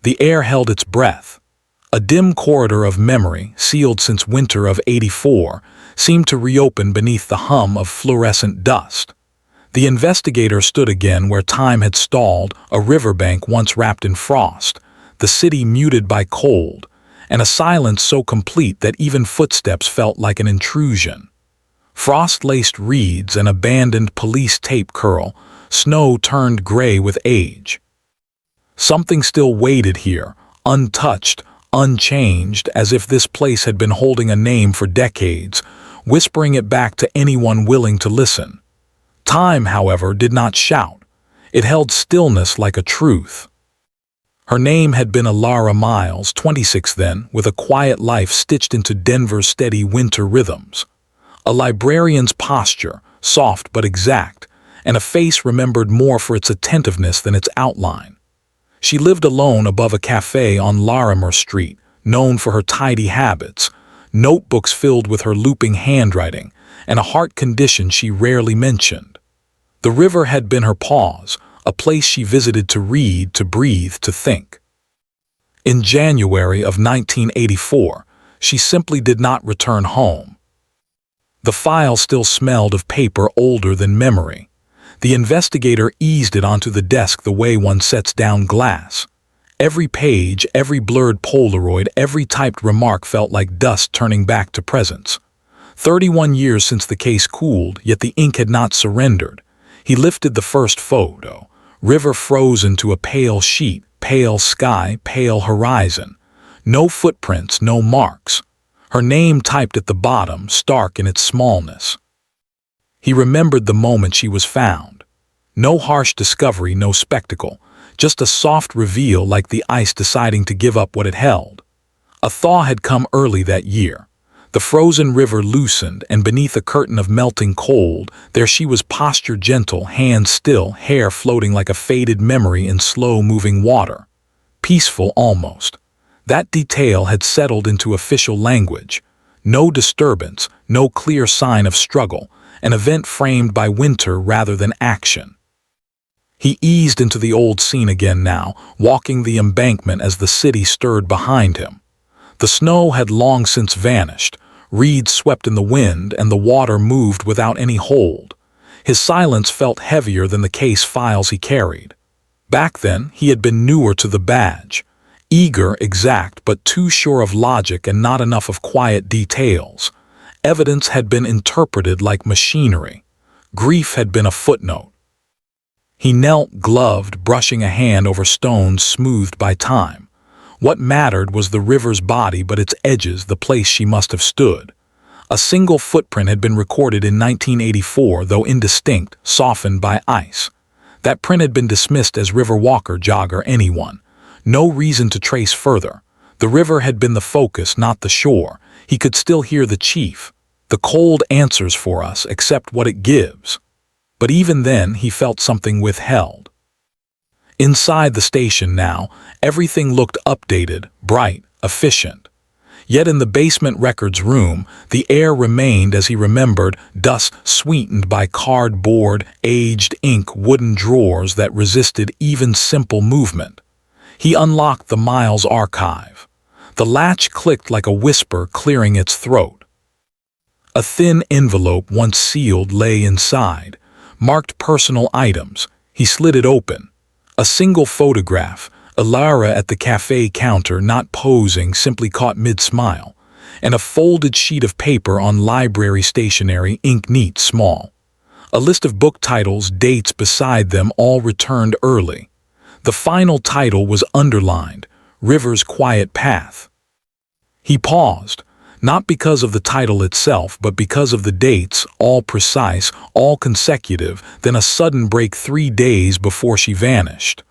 The air held its breath. A dim corridor of memory, sealed since winter of '84, seemed to reopen beneath the hum of fluorescent dust. The investigator stood again where time had stalled, a riverbank once wrapped in frost, the city muted by cold, and a silence so complete that even footsteps felt like an intrusion. Frost-laced reeds, an abandoned police tape curl, snow turned gray with age. Something still waited here, untouched, unchanged, as if this place had been holding a name for decades, whispering it back to anyone willing to listen. Time, however, did not shout. It held stillness like a truth. Her name had been Elara Myles, 26 then, with a quiet life stitched into Denver's steady winter rhythms. A librarian's posture, soft but exact, and a face remembered more for its attentiveness than its outline. She lived alone above a cafe on Larimer Street, known for her tidy habits, notebooks filled with her looping handwriting, and a heart condition she rarely mentioned. The river had been her pause, a place she visited to read, to breathe, to think. In January of 1984, she simply did not return home. The file still smelled of paper older than memory. The investigator eased it onto the desk the way one sets down glass. Every page, every blurred Polaroid, every typed remark felt like dust turning back to presence. 31 years since the case cooled, yet the ink had not surrendered. He lifted the first photo. River frozen to a pale sheet, pale sky, pale horizon. No footprints, no marks. Her name typed at the bottom, stark in its smallness. He remembered the moment she was found. No harsh discovery, no spectacle, just a soft reveal like the ice deciding to give up what it held. A thaw had come early that year. The frozen river loosened, and beneath a curtain of melting cold, there she was, posture gentle, hands still, hair floating like a faded memory in slow-moving water. Peaceful almost. That detail had settled into official language. No disturbance, no clear sign of struggle, an event framed by winter rather than action. He eased into the old scene again now, walking the embankment as the city stirred behind him. The snow had long since vanished, reeds swept in the wind, and the water moved without any hold. His silence felt heavier than the case files he carried. Back then, he had been newer to the badge. Eager, exact, but too sure of logic and not enough of quiet details. Evidence had been interpreted like machinery. Grief had been a footnote. He knelt, gloved, brushing a hand over stones smoothed by time. What mattered was the river's body, but its edges, the place she must have stood. A single footprint had been recorded in 1984, though indistinct, softened by ice. That print had been dismissed as river walker, jogger, anyone. No reason to trace further. The river had been the focus, not the shore. He could still hear the chief. The cold answers for us, accept what it gives. But even then, he felt something withheld. Inside the station now, everything looked updated, bright, efficient. Yet in the basement records room, the air remained, as he remembered, dust sweetened by cardboard, aged ink, wooden drawers that resisted even simple movement. He unlocked the Myles archive. The latch clicked like a whisper clearing its throat. A thin envelope, once sealed, lay inside, marked personal items. He slid it open. A single photograph, Elara at the cafe counter, not posing, simply caught mid-smile, and a folded sheet of paper on library stationery, ink neat, small. A list of book titles, dates beside them, all returned early. The final title was underlined, River's Quiet Path. He paused, not because of the title itself, but because of the dates, all precise, all consecutive, then a sudden break 3 days before she vanished.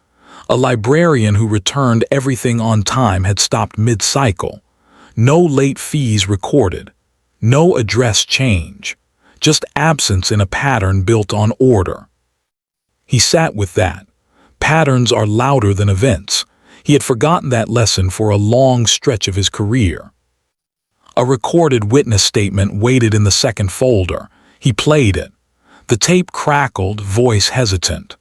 A librarian who returned everything on time had stopped mid-cycle. No late fees recorded. No address change. Just absence in a pattern built on order. He sat with that. Patterns are louder than events. He had forgotten that lesson for a long stretch of his career. A recorded witness statement waited in the second folder. He played it. The tape crackled, voice hesitant.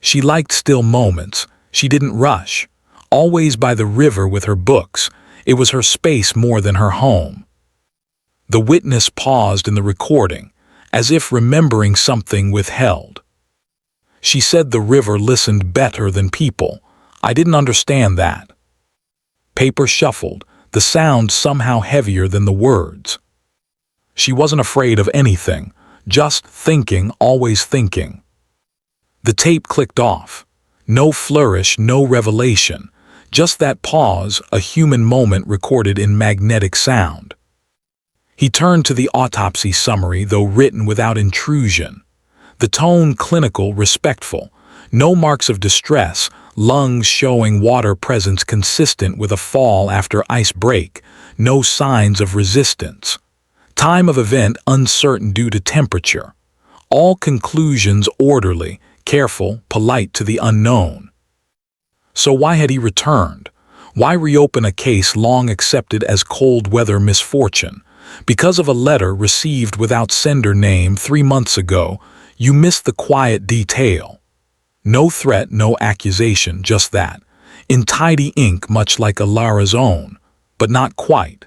She liked still moments. She didn't rush. Always by the river with her books, it was her space more than her home. The witness paused in the recording, as if remembering something withheld. She said the river listened better than people. I didn't understand that. Paper shuffled, the sound somehow heavier than the words. She wasn't afraid of anything, just thinking, always thinking. The tape clicked off. No flourish, no revelation, just that pause, a human moment recorded in magnetic sound. He turned to the autopsy summary, though written without intrusion. The tone clinical, respectful. No marks of distress, lungs showing water presence consistent with a fall after ice break, no signs of resistance. Time of event uncertain due to temperature. All conclusions orderly, careful, polite to the unknown. So why had he returned? Why reopen a case long accepted as cold weather misfortune? Because of a letter received without sender name 3 months ago, you missed the quiet detail. No threat, no accusation, just that. In tidy ink, much like Elara's own, but not quite.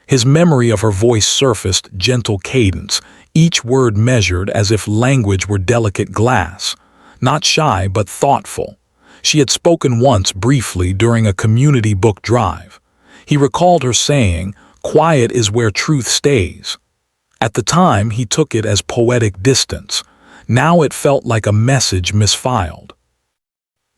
His memory of her voice surfaced, gentle cadence, each word measured as if language were delicate glass. Not shy, but thoughtful. She had spoken once briefly during a community book drive. He recalled her saying, "Quiet is where truth stays." At the time, he took it as poetic distance. Now it felt like a message misfiled.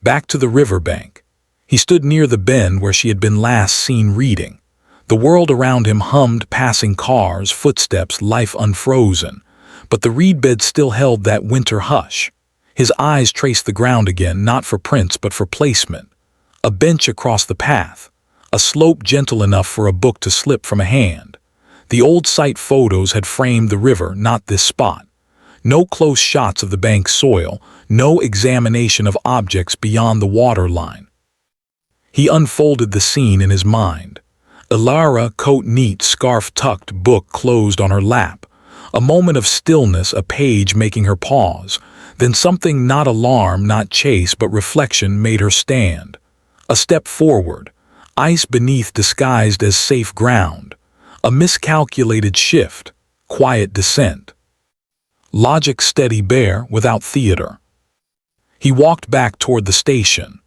Back to the riverbank. He stood near the bend where she had been last seen reading. The world around him hummed, passing cars, footsteps, life unfrozen. But the reed bed still held that winter hush. His eyes traced the ground again, not for prints but for placement. A bench across the path. A slope gentle enough for a book to slip from a hand. The old site photos had framed the river, not this spot. No close shots of the bank's soil, no examination of objects beyond the waterline. He unfolded the scene in his mind. Elara, coat neat, scarf tucked, book closed on her lap. A moment of stillness, a page making her pause. Then something not alarm, not chase, but reflection made her stand. A step forward. Ice beneath disguised as safe ground. A miscalculated shift. Quiet descent. Logic steady bare, without theater. He walked back toward the station.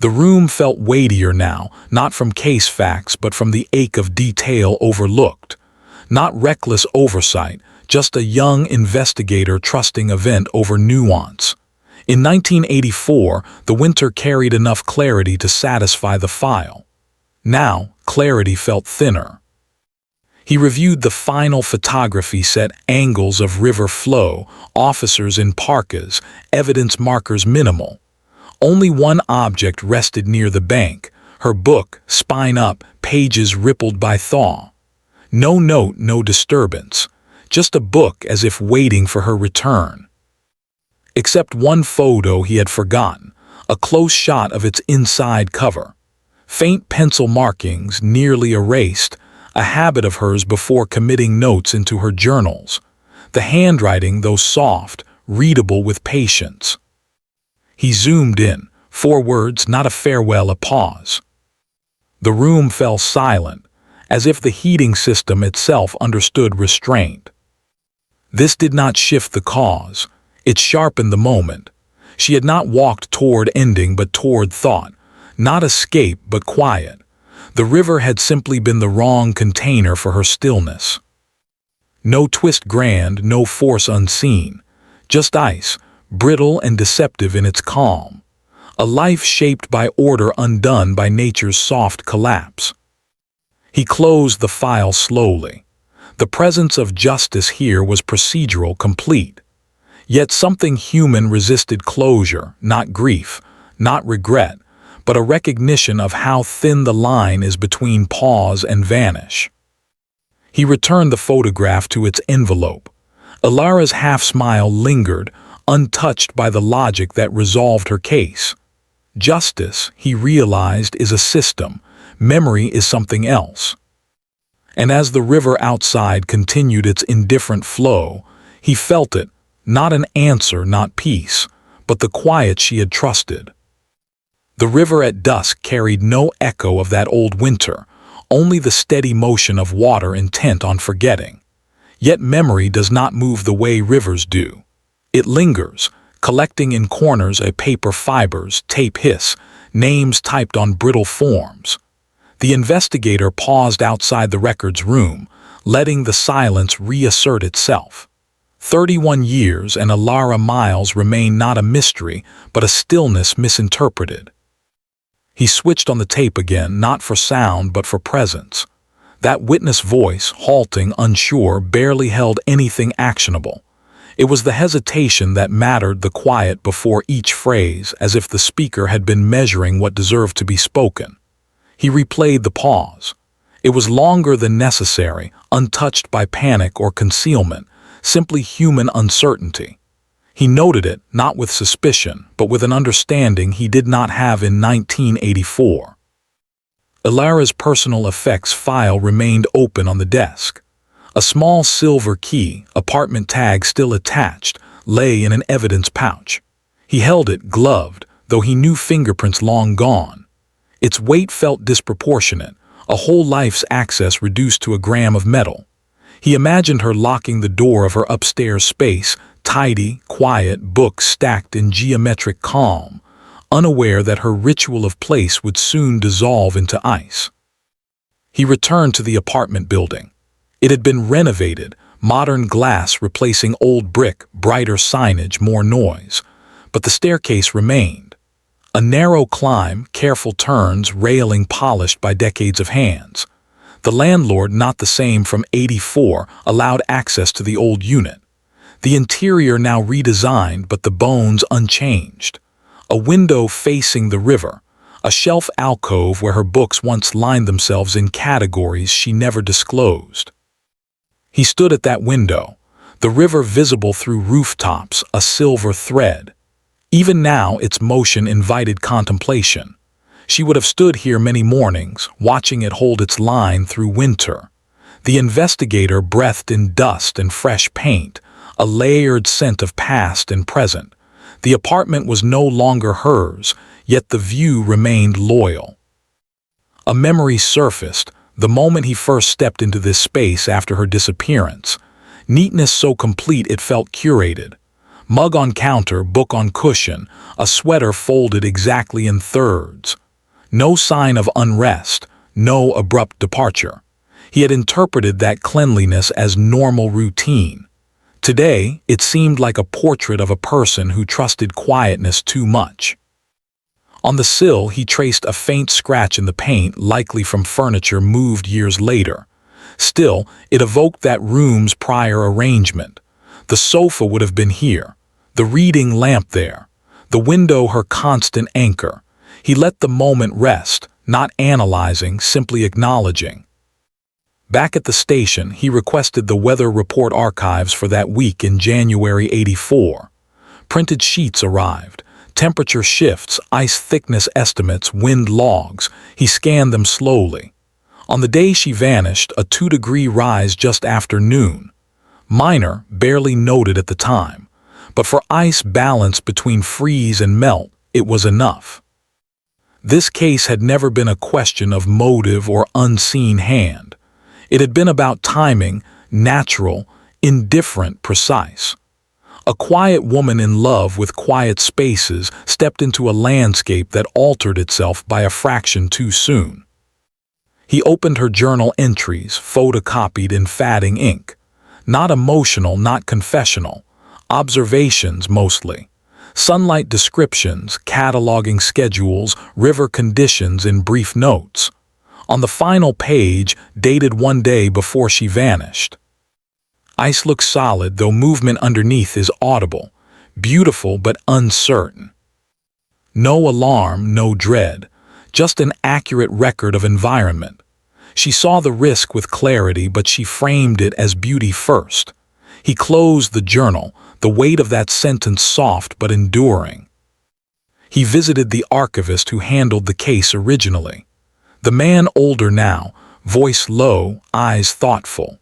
The room felt weightier now, not from case facts but from the ache of detail overlooked. Not reckless oversight, just a young investigator trusting event over nuance. In 1984, the winter carried enough clarity to satisfy the file. Now, clarity felt thinner. He reviewed the final photography set, angles of river flow, officers in parkas, evidence markers minimal. Only one object rested near the bank, her book, spine up, pages rippled by thaw. No note, no disturbance, just a book as if waiting for her return. Except one photo he had forgotten, a close shot of its inside cover. Faint pencil markings, nearly erased, a habit of hers before committing notes into her journals. The handwriting, though soft, readable with patience. He zoomed in, 4 words, not a farewell, a pause. The room fell silent, as if the heating system itself understood restraint. This did not shift the cause, it sharpened the moment. She had not walked toward ending but toward thought, not escape but quiet. The river had simply been the wrong container for her stillness. No twist grand, no force unseen, just ice, brittle and deceptive in its calm. A life shaped by order undone by nature's soft collapse. He closed the file slowly. The presence of justice here was procedural, complete. Yet something human resisted closure, not grief, not regret, but a recognition of how thin the line is between pause and vanish. He returned the photograph to its envelope. Elara's half-smile lingered, untouched by the logic that resolved her case. Justice, he realized, is a system. Memory is something else. And as the river outside continued its indifferent flow, he felt it, not an answer, not peace, but the quiet she had trusted. The river at dusk carried no echo of that old winter, only the steady motion of water intent on forgetting. Yet memory does not move the way rivers do. It lingers, collecting in corners a paper fibers, tape hiss, names typed on brittle forms. The investigator paused outside the records room, letting the silence reassert itself. 31 years and Elara Myles remained not a mystery, but a stillness misinterpreted. He switched on the tape again, not for sound but for presence. That witness voice, halting, unsure, barely held anything actionable. It was the hesitation that mattered, the quiet before each phrase, as if the speaker had been measuring what deserved to be spoken. He replayed the pause. It was longer than necessary, untouched by panic or concealment, simply human uncertainty. He noted it, not with suspicion, but with an understanding he did not have in 1984. Elara's personal effects file remained open on the desk. A small silver key, apartment tag still attached, lay in an evidence pouch. He held it, gloved, though he knew fingerprints long gone. Its weight felt disproportionate, a whole life's access reduced to a gram of metal. He imagined her locking the door of her upstairs space, tidy, quiet, books stacked in geometric calm, unaware that her ritual of place would soon dissolve into ice. He returned to the apartment building. It had been renovated, modern glass replacing old brick, brighter signage, more noise. But the staircase remained. A narrow climb, careful turns, railing polished by decades of hands. The landlord, not the same from '84, allowed access to the old unit. The interior now redesigned, but the bones unchanged. A window facing the river, a shelf alcove where her books once lined themselves in categories she never disclosed. He stood at that window, the river visible through rooftops, a silver thread. Even now, its motion invited contemplation. She would have stood here many mornings, watching it hold its line through winter. The investigator breathed in dust and fresh paint, a layered scent of past and present. The apartment was no longer hers, yet the view remained loyal. A memory surfaced, the moment he first stepped into this space after her disappearance. Neatness so complete it felt curated. Mug on counter, book on cushion, a sweater folded exactly in thirds. No sign of unrest, no abrupt departure. He had interpreted that cleanliness as normal routine. Today, it seemed like a portrait of a person who trusted quietness too much. On the sill, he traced a faint scratch in the paint, likely from furniture moved years later. Still, it evoked that room's prior arrangement. The sofa would have been here, the reading lamp there, the window her constant anchor. He let the moment rest, not analyzing, simply acknowledging. Back at the station, he requested the weather report archives for that week in January '84. Printed sheets arrived, temperature shifts, ice thickness estimates, wind logs. He scanned them slowly. On the day she vanished, a 2-degree rise just after noon. Minor, barely noted at the time, but for ice balance between freeze and melt, it was enough. This case had never been a question of motive or unseen hand. It had been about timing, natural, indifferent, precise. A quiet woman in love with quiet spaces stepped into a landscape that altered itself by a fraction too soon. He opened her journal entries, photocopied in fading ink. Not emotional, not confessional. Observations mostly. Sunlight descriptions, cataloging schedules, river conditions in brief notes. On the final page, dated one day before she vanished. Ice looks solid, though movement underneath is audible. Beautiful but uncertain. No alarm, no dread. Just an accurate record of environment. She saw the risk with clarity, but she framed it as beauty first. He closed the journal, the weight of that sentence soft but enduring. He visited the archivist who handled the case originally. The man older now, voice low, eyes thoughtful.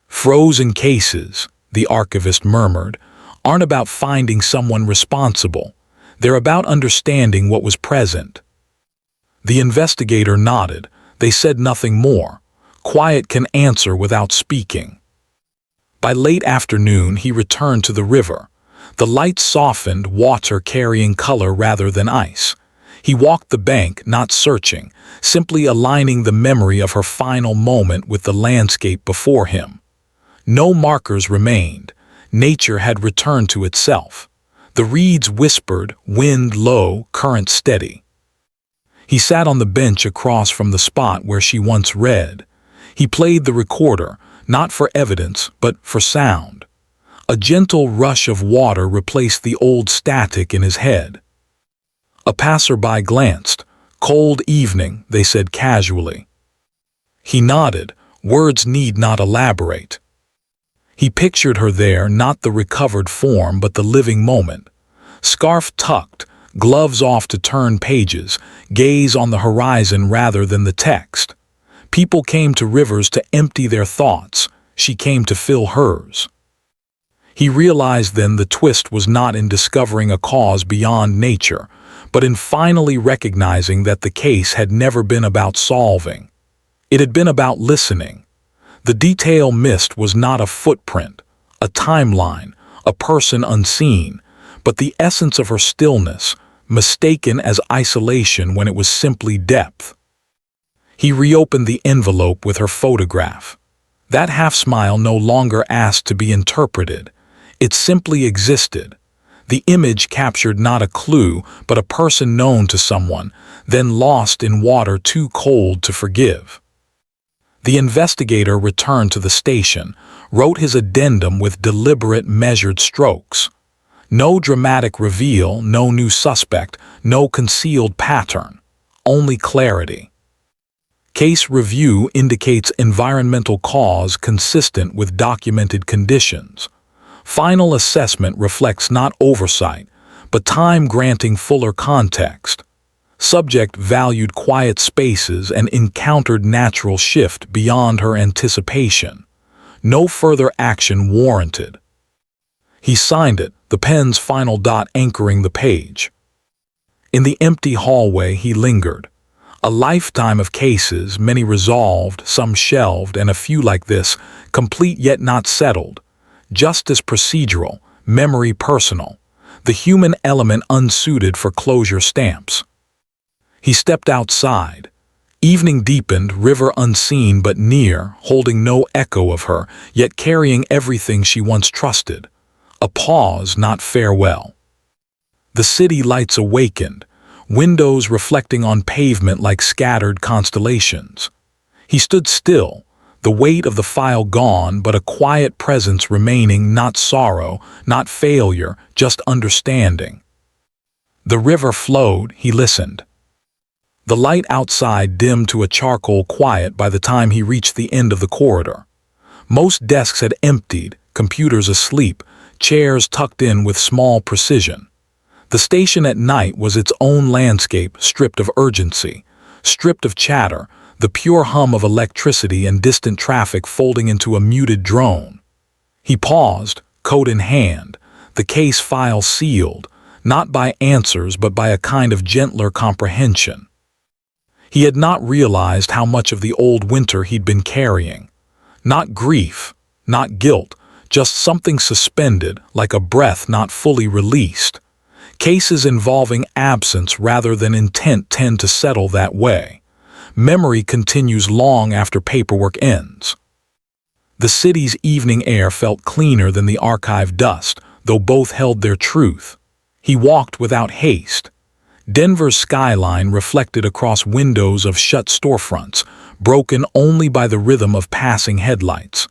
"Frozen cases," the archivist murmured, "aren't about finding someone responsible. They're about understanding what was present. The investigator nodded. They said nothing more. Quiet can answer without speaking. By late afternoon, he returned to the river. The light softened, water carrying color rather than ice. He walked the bank, not searching, simply aligning the memory of her final moment with the landscape before him. No markers remained. Nature had returned to itself. The reeds whispered, wind low, current steady. He sat on the bench across from the spot where she once read. He played the recorder, not for evidence, but for sound. A gentle rush of water replaced the old static in his head. A passerby glanced. Cold evening, they said casually. He nodded. Words need not elaborate. He pictured her there, not the recovered form, but the living moment. Scarf tucked, gloves off to turn pages, gaze on the horizon rather than the text. People came to rivers to empty their thoughts. She came to fill hers. He realized then the twist was not in discovering a cause beyond nature, but in finally recognizing that the case had never been about solving. It had been about listening. The detail missed was not a footprint, a timeline, a person unseen, but the essence of her stillness, mistaken as isolation when it was simply depth. He reopened the envelope with her photograph. That half-smile no longer asked to be interpreted. It simply existed. The image captured not a clue, but a person known to someone, then lost in water too cold to forgive. The investigator returned to the station, wrote his addendum with deliberate, measured strokes. No dramatic reveal, no new suspect, no concealed pattern, only clarity. Case review indicates environmental cause consistent with documented conditions. Final assessment reflects not oversight, but time granting fuller context. Subject valued quiet spaces and encountered natural shift beyond her anticipation. No further action warranted. He signed it, the pen's final dot anchoring the page. In the empty hallway he lingered. A lifetime of cases, many resolved, some shelved, and a few like this, complete yet not settled. Justice procedural, memory personal, the human element unsuited for closure stamps. He stepped outside. Evening deepened, river unseen but near, holding no echo of her, yet carrying everything she once trusted. A pause, not farewell. The city lights awakened, windows reflecting on pavement like scattered constellations. He stood still, the weight of the file gone, but a quiet presence remaining, not sorrow, not failure, just understanding. The river flowed, he listened. The light outside dimmed to a charcoal quiet by the time he reached the end of the corridor. Most desks had emptied, computers asleep, chairs tucked in with small precision. The station at night was its own landscape, stripped of urgency, stripped of chatter, the pure hum of electricity and distant traffic folding into a muted drone. He paused, coat in hand, the case file sealed, not by answers but by a kind of gentler comprehension. He had not realized how much of the old winter he'd been carrying. Not grief, not guilt, just something suspended, like a breath not fully released. Cases involving absence rather than intent tend to settle that way. Memory continues long after paperwork ends. The city's evening air felt cleaner than the archive dust, though both held their truth. He walked without haste. Denver's skyline reflected across windows of shut storefronts, broken only by the rhythm of passing headlights.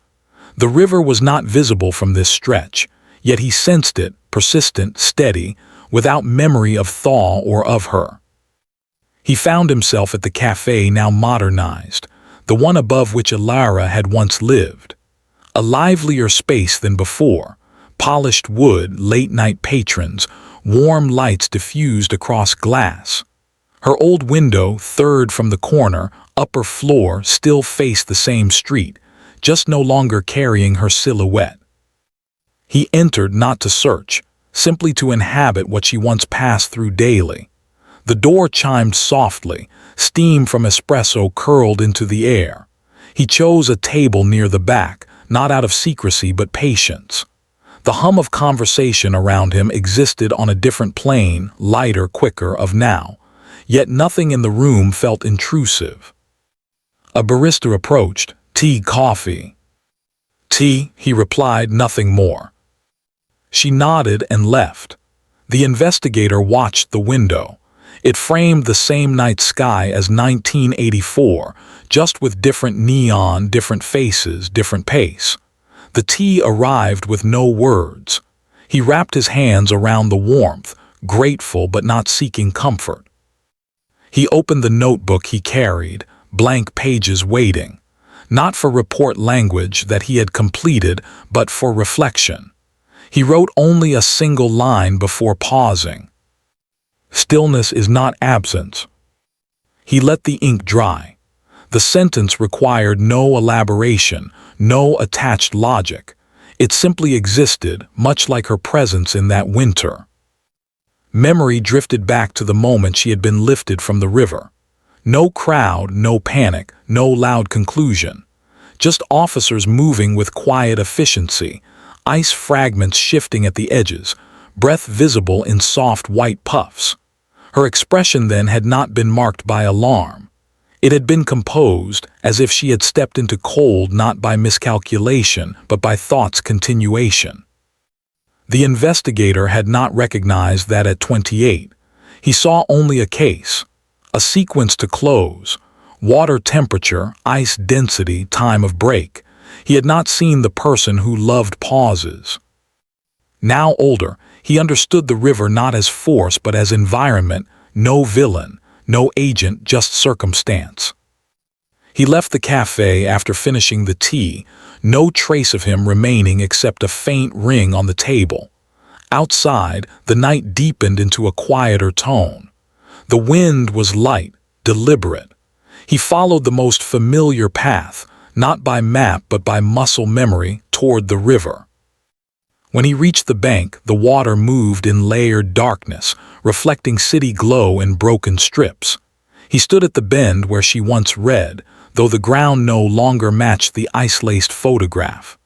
The river was not visible from this stretch, yet he sensed it, persistent, steady, without memory of thaw or of her. He found himself at the cafe now modernized, the one above which Elara had once lived. A livelier space than before, polished wood, late-night patrons, warm lights diffused across glass. Her old window, third from the corner, upper floor, still faced the same street, just no longer carrying her silhouette. He entered not to search, simply to inhabit what she once passed through daily. The door chimed softly, steam from espresso curled into the air. He chose a table near the back, not out of secrecy but patience. The hum of conversation around him existed on a different plane, lighter, quicker, of now. Yet nothing in the room felt intrusive. A barista approached. "Tea, coffee?" "Tea," he replied, nothing more. She nodded and left. The investigator watched the window. It framed the same night sky as 1984, just with different neon, different faces, different pace. The tea arrived with no words. He wrapped his hands around the warmth, grateful but not seeking comfort. He opened the notebook he carried, blank pages waiting, not for report language that he had completed, but for reflection. He wrote only a single line before pausing. "Stillness is not absence." He let the ink dry. The sentence required no elaboration, no attached logic. It simply existed, much like her presence in that winter. Memory drifted back to the moment she had been lifted from the river. No crowd, no panic, no loud conclusion. Just officers moving with quiet efficiency, ice fragments shifting at the edges, breath visible in soft white puffs. Her expression then had not been marked by alarm. It had been composed, as if she had stepped into cold not by miscalculation, but by thought's continuation. The investigator had not recognized that at 28. He saw only a case, a sequence to close, water temperature, ice density, time of break. He had not seen the person who loved pauses. Now older, he understood the river not as force but as environment, no villain, no agent, just circumstance. He left the cafe after finishing the tea, no trace of him remaining except a faint ring on the table. Outside, the night deepened into a quieter tone. The wind was light, deliberate. He followed the most familiar path, not by map but by muscle memory, toward the river. When he reached the bank, the water moved in layered darkness, reflecting city glow in broken strips. He stood at the bend where she once read, though the ground no longer matched the ice-laced photograph.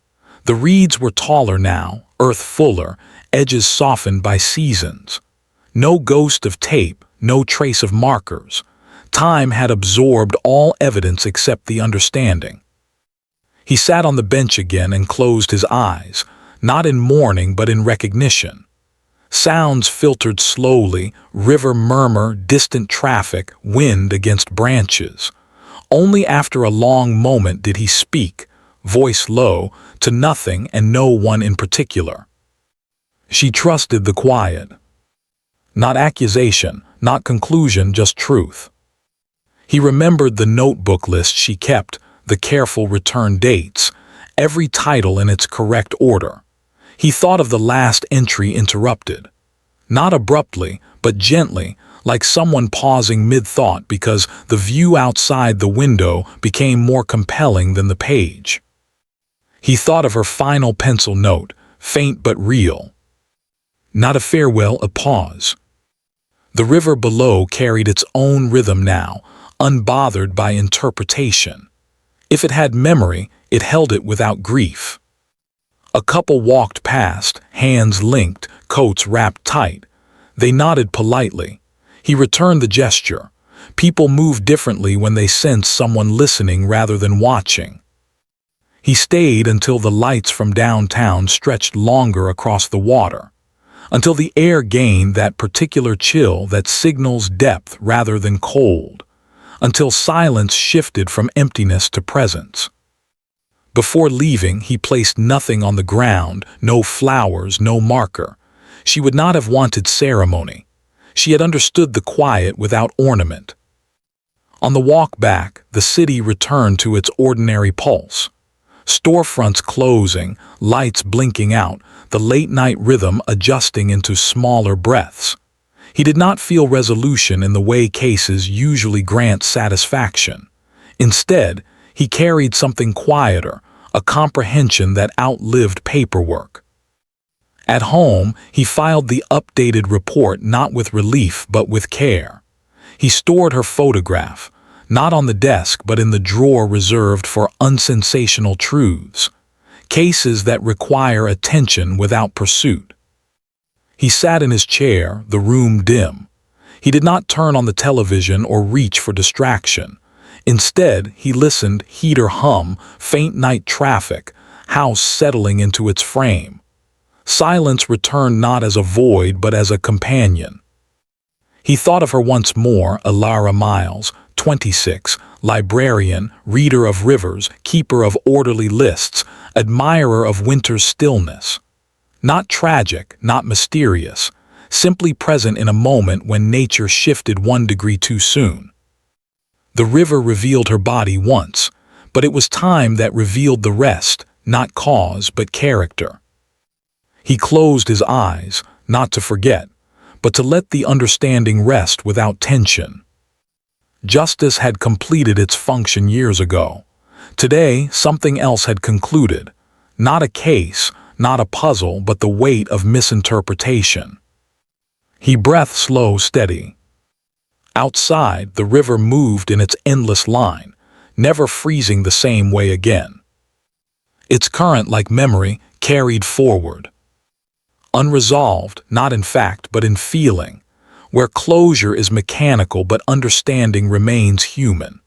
The reeds were taller now, earth fuller, edges softened by seasons. No ghost of tape, no trace of markers. Time had absorbed all evidence except the understanding. He sat on the bench again and closed his eyes, not in mourning but in recognition. Sounds filtered slowly, river murmur, distant traffic, wind against branches. Only after a long moment did he speak, voice low, to nothing and no one in particular. She trusted the quiet. Not accusation, not conclusion, just truth. He remembered the notebook list she kept, the careful return dates, every title in its correct order. He thought of the last entry interrupted. Not abruptly, but gently, like someone pausing mid-thought because the view outside the window became more compelling than the page. He thought of her final pencil note, faint but real. Not a farewell, a pause. The river below carried its own rhythm now, unbothered by interpretation. If it had memory, it held it without grief. A couple walked past, hands linked, coats wrapped tight. They nodded politely. He returned the gesture. People move differently when they sense someone listening rather than watching. He stayed until the lights from downtown stretched longer across the water, until the air gained that particular chill that signals depth rather than cold, until silence shifted from emptiness to presence. Before leaving, he placed nothing on the ground, no flowers, no marker. She would not have wanted ceremony. She had understood the quiet without ornament. On the walk back, the city returned to its ordinary pulse. Storefronts closing, lights blinking out, the late-night rhythm adjusting into smaller breaths. He did not feel resolution in the way cases usually grant satisfaction. Instead, he carried something quieter, a comprehension that outlived paperwork. At home, he filed the updated report not with relief but with care. He stored her photograph, not on the desk but in the drawer reserved for unsensational truths, cases that require attention without pursuit. He sat in his chair, the room dim. He did not turn on the television or reach for distraction. Instead, he listened, heater hum, faint night traffic, house settling into its frame. Silence returned not as a void but as a companion. He thought of her once more, Elara Myles, 26, librarian, reader of rivers, keeper of orderly lists, admirer of winter's stillness. Not tragic, not mysterious, simply present in a moment when nature shifted 1 degree too soon. The river revealed her body once, but it was time that revealed the rest, not cause but character. He closed his eyes, not to forget, but to let the understanding rest without tension. Justice had completed its function years ago. Today, something else had concluded. Not a case, not a puzzle, but the weight of misinterpretation. He breathed slow, steady. Outside, the river moved in its endless line, never freezing the same way again. Its current, like memory, carried forward. Unresolved, not in fact, but in feeling, where closure is mechanical but understanding remains human.